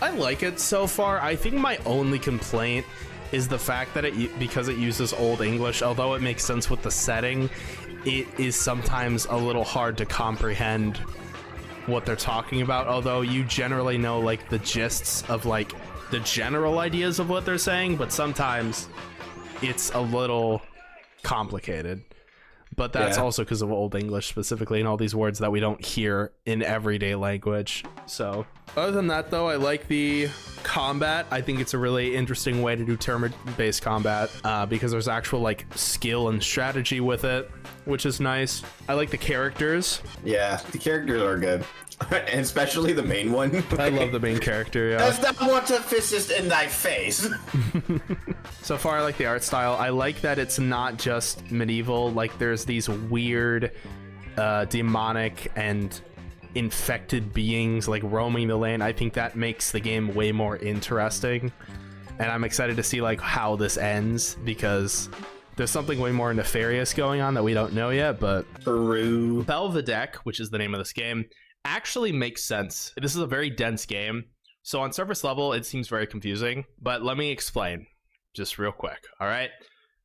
I like it so far. I think my only complaint is the fact that because it uses Old English, although it makes sense with the setting, it is sometimes a little hard to comprehend what they're talking about, although you generally know like the gists of like the general ideas of what they're saying, but sometimes it's a little complicated. But that's also because of Old English specifically and all these words that we don't hear in everyday language. So other than that, though, I like the combat. I think it's a really interesting way to do turn-based combat because there's actual like skill and strategy with it, which is nice. I like the characters. Yeah, the characters are good. And especially the main one. I love the main character, yeah. Does not want to fist in thy face. So far, I like the art style. I like that it's not just medieval. Like, there's these weird, demonic and infected beings, like, roaming the land. I think that makes the game way more interesting. And I'm excited to see, like, how this ends, because there's something way more nefarious going on that we don't know yet, but... Peru. Felvidek, which is the name of this game, actually makes sense. This is a very dense game, so on surface level it seems very confusing, but let me explain just real quick. All right,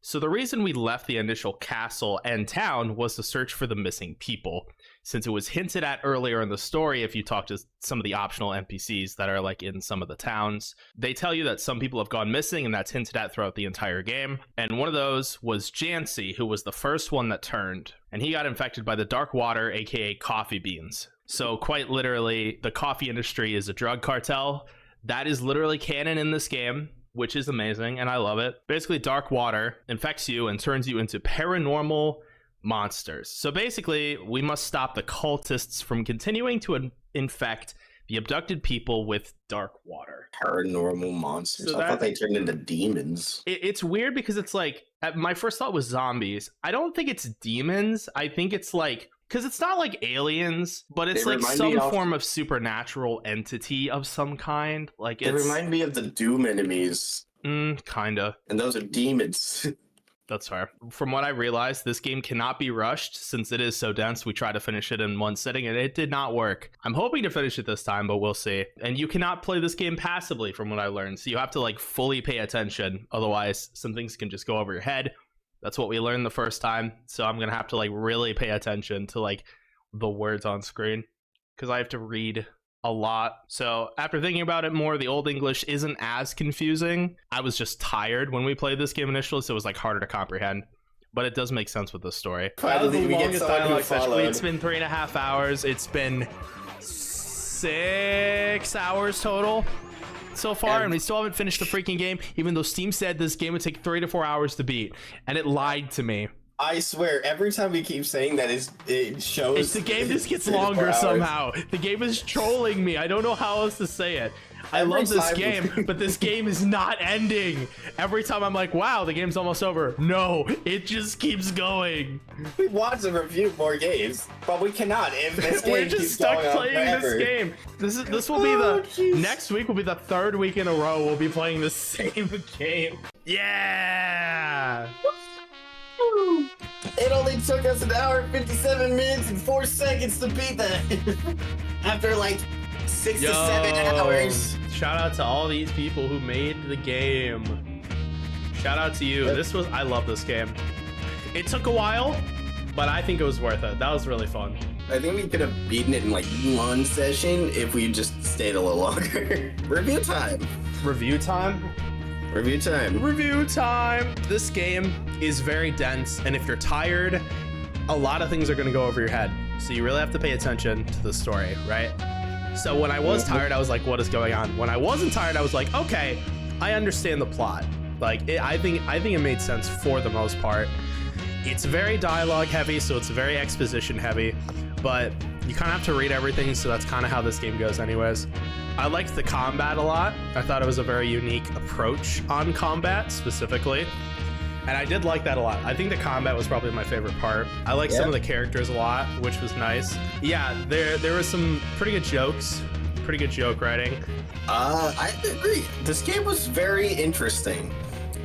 so the reason we left the initial castle and town was to search for the missing people, since it was hinted at earlier in the story. If you talk to some of the optional NPCs that are like in some of the towns, they tell you that some people have gone missing, and that's hinted at throughout the entire game. And one of those was Jancy, who was the first one that turned, and he got infected by the dark water, aka coffee beans. So quite literally, the coffee industry is a drug cartel. That is literally canon in this game, which is amazing, and I love it. Basically, dark water infects you and turns you into paranormal monsters. So basically, we must stop the cultists from continuing to infect the abducted people with dark water. Paranormal monsters. So I thought they turned into demons. It's weird because it's like, my first thought was zombies. I don't think it's demons. I think it's like... Because it's not like aliens, but it's like some form of supernatural entity of some kind. Like They remind me of the Doom enemies. Kinda. And those are demons. That's fair. From what I realized, this game cannot be rushed since it is so dense. We tried to finish it in one sitting and it did not work. I'm hoping to finish it this time, but we'll see. And you cannot play this game passively from what I learned. So you have to like fully pay attention. Otherwise, some things can just go over your head. That's what we learned the first time. So I'm going to have to like really pay attention to like the words on screen because I have to read a lot. So after thinking about it more, the Old English isn't as confusing. I was just tired when we played this game initially, so it was like harder to comprehend. But it does make sense with the story. That was the longest dialogue session. It's been 3.5 hours. It's been 6 hours total so far, and we still haven't finished the freaking game, even though Steam said this game would take 3 to 4 hours to beat, and it lied to me. I swear, every time we keep saying that, it shows... The game just gets longer somehow. The game is trolling me. I don't know how else to say it. I love this game, but this game is not ending. Every time I'm like, wow, the game's almost over. No, it just keeps going. We want to review more games, but we cannot if this game We're just keeps stuck going playing on this game. This will be next week will be the 3rd week in a row we'll be playing the same game. Yeah! It only took us 1 hour, 57 minutes, and 4 seconds to beat that. After like 6 to 7 hours. Shout out to all these people who made the game. Shout out to you. I love this game. It took a while, but I think it was worth it. That was really fun. I think we could have beaten it in like 1 session if we just stayed a little longer. Review time. Review time? Review time. Review time. This game is very dense, and if you're tired, a lot of things are going to go over your head. So you really have to pay attention to the story, right? So when I was tired, I was like, what is going on? When I wasn't tired, I was like, okay, I understand the plot. Like, I think it made sense for the most part. It's very dialogue heavy, so it's very exposition heavy, but you kind of have to read everything, so that's kind of how this game goes anyways. I liked the combat a lot. I thought it was a very unique approach on combat specifically. And I did like that a lot. I think the combat was probably my favorite part. I like some of the characters a lot, which was nice. Yeah, there were some pretty good jokes, pretty good joke writing. I agree. This game was very interesting.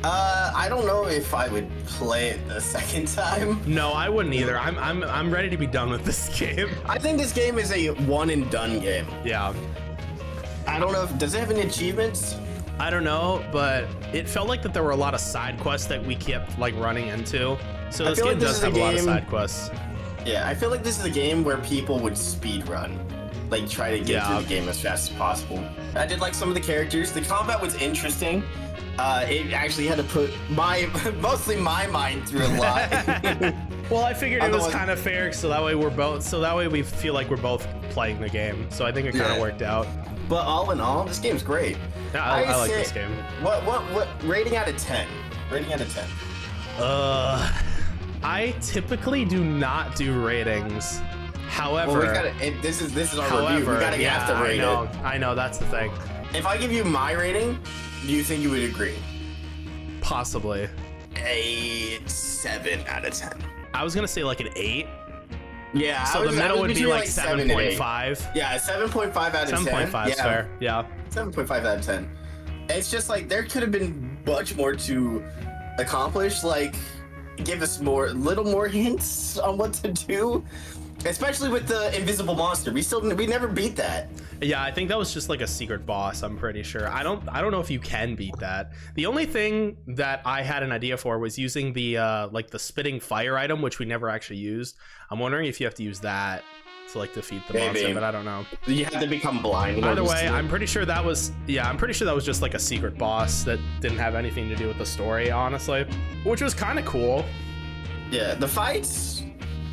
I don't know if I would play it a second time. No, I wouldn't either. I'm ready to be done with this game. I think this game is a one and done game. Yeah. I don't know if does it have any achievements? I don't know, but it felt like that there were a lot of side quests that we kept like running into. So this game does have a lot of side quests. Yeah, I feel like this is a game where people would speed run, like try to get through the game as fast as possible. I did like some of the characters. The combat was interesting. It actually had to put mostly my mind through a lot. Well, I figured it was kind of fair, so that way we feel like we're both playing the game. So I think it kind of worked out. But all in all, this game's great. Yeah, I like this game. What rating out of 10? Rating out of 10. I typically do not do ratings. However, this is our review. We gotta have to rate it. I know, that's the thing. If I give you my rating, do you think you would agree? Possibly. A 7 out of 10. I was gonna say like an 8. Yeah. So the middle would be like 7.5. Yeah, 7.5 out of 10. 7.5 is fair. Yeah. 7.5 out of 10. It's just like there could have been much more to accomplish. Like, give us little more hints on what to do. Especially with the invisible monster. We never beat that. Yeah, I think that was just like a secret boss, I'm pretty sure. I don't know if you can beat that. The only thing that I had an idea for was using the like the spitting fire item, which we never actually used. I'm wondering if you have to use that to like defeat the monster, but I don't know. You have to become blind. Either way, I'm pretty sure that was just like a secret boss that didn't have anything to do with the story, honestly, which was kind of cool. Yeah, the fights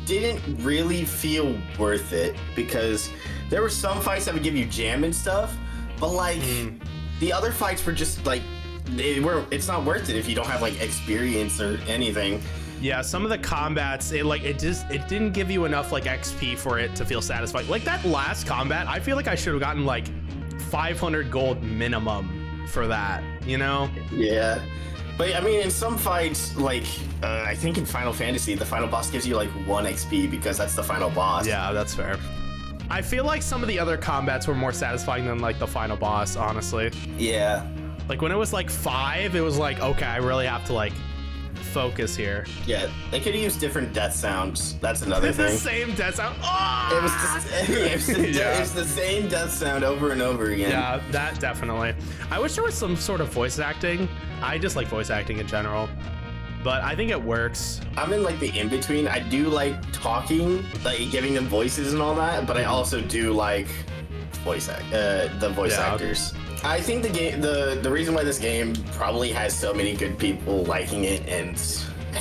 didn't really feel worth it because there were some fights that would give you jam and stuff, but like the other fights were just like it's not worth it if you don't have like experience or anything. Yeah, some of the combats, it didn't give you enough like XP for it to feel satisfied. Like that last combat, I feel like I should have gotten like 500 gold minimum for that, you know? Yeah. But I mean, in some fights, like I think in Final Fantasy, the final boss gives you like 1 XP because that's the final boss. Yeah, that's fair. I feel like some of the other combats were more satisfying than like the final boss, honestly. Yeah. Like when it was like 5, it was like, okay, I really have to like focus here. Yeah, they could have used different death sounds. That's another thing. The same death sound. Oh! It was the same death sound over and over again. Yeah, that definitely. I wish there was some sort of voice acting. I just like voice acting in general, but I think it works. I'm in like the in-between. I do like talking, like giving them voices and all that, but I also do like the voice actors. I think the game, the reason why this game probably has so many good people liking it and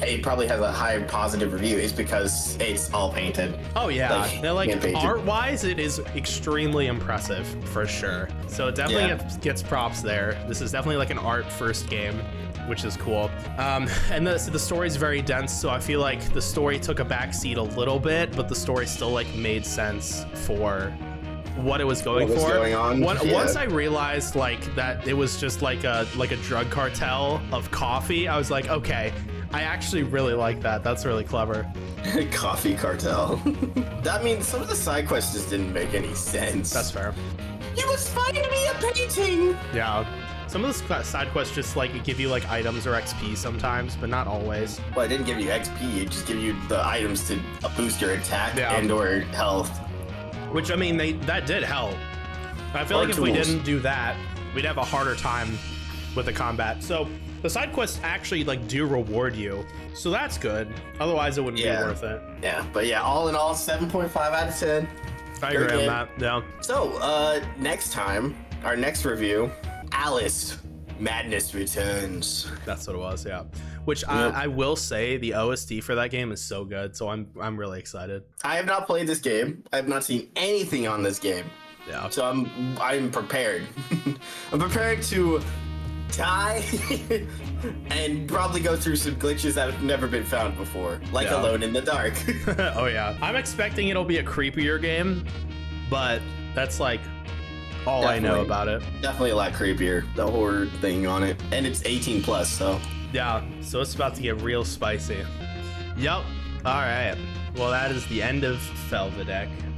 it probably has a high positive review is because it's all painted. Oh yeah, like art-wise, it is extremely impressive for sure. So it definitely gets props there. This is definitely like an art-first game, which is cool. And the story is very dense, so I feel like the story took a backseat a little bit, but the story still like made sense for what it was going Once I realized like that it was just like a drug cartel of coffee, I was like, okay, I actually really like that. That's really clever. Coffee cartel. I mean, some of the side quests just didn't make any sense. That's fair. You must find me a painting. Yeah. Some of the side quests just like give you like items or XP sometimes, but not always. Well, it didn't give you XP. It just give you the items to boost your attack and or health. Which, I mean, that did help. I feel like if we didn't do that, we'd have a harder time with the combat. So the side quests actually like do reward you. So that's good. Otherwise, it wouldn't be worth it. Yeah, but yeah, all in all, 7.5 out of 10. I agree on that, yeah. So, next time, our next review, Alice, Madness Returns. That's what it was, yeah. Which I will say the OST for that game is so good, so I'm really excited. I have not played this game. I have not seen anything on this game. Yeah. So I'm prepared. I'm prepared to die and probably go through some glitches that have never been found before, like Alone in the Dark. Oh yeah. I'm expecting it'll be a creepier game, but that's like all I know about it. Definitely a lot creepier, the horror thing on it. And it's 18 plus, so. Yeah, so it's about to get real spicy. Yep. All right. Well, that is the end of Felvidek.